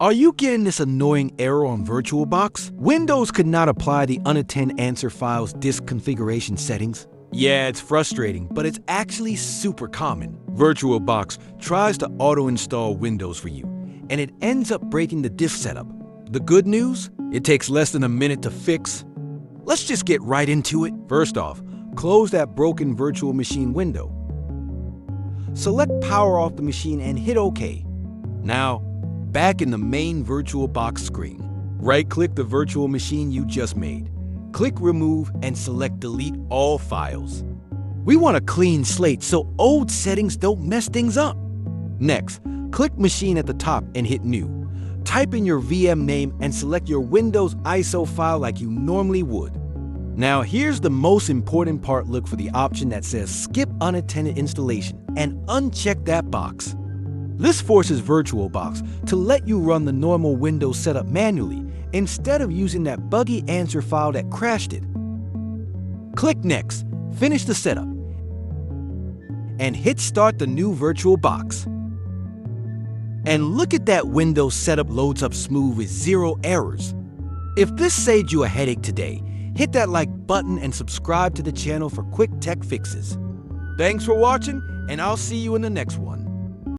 Are you getting this annoying error on VirtualBox? Windows could not apply the unattended answer file's disk configuration settings. Yeah, it's frustrating, but it's actually super common. VirtualBox tries to auto-install Windows for you, and it ends up breaking the disk setup. The good news? It takes less than a minute to fix. Let's just get right into it. First off, close that broken virtual machine window. Select power off the machine and hit OK. Now, back in the main VirtualBox screen, right-click the virtual machine you just made. Click Remove and select Delete All Files. We want a clean slate so old settings don't mess things up. Next, click Machine at the top and hit New. Type in your VM name and select your Windows ISO file like you normally would. Now here's the most important part. Look for the option that says Skip Unattended Installation and uncheck that box. This forces VirtualBox to let you run the normal Windows setup manually instead of using that buggy answer file that crashed it. Click Next, finish the setup, and hit Start the new VirtualBox. And look at that Windows setup loads up smooth with 0 errors. If this saved you a headache today, hit that like button and subscribe to the channel for quick tech fixes. Thanks for watching, and I'll see you in the next one.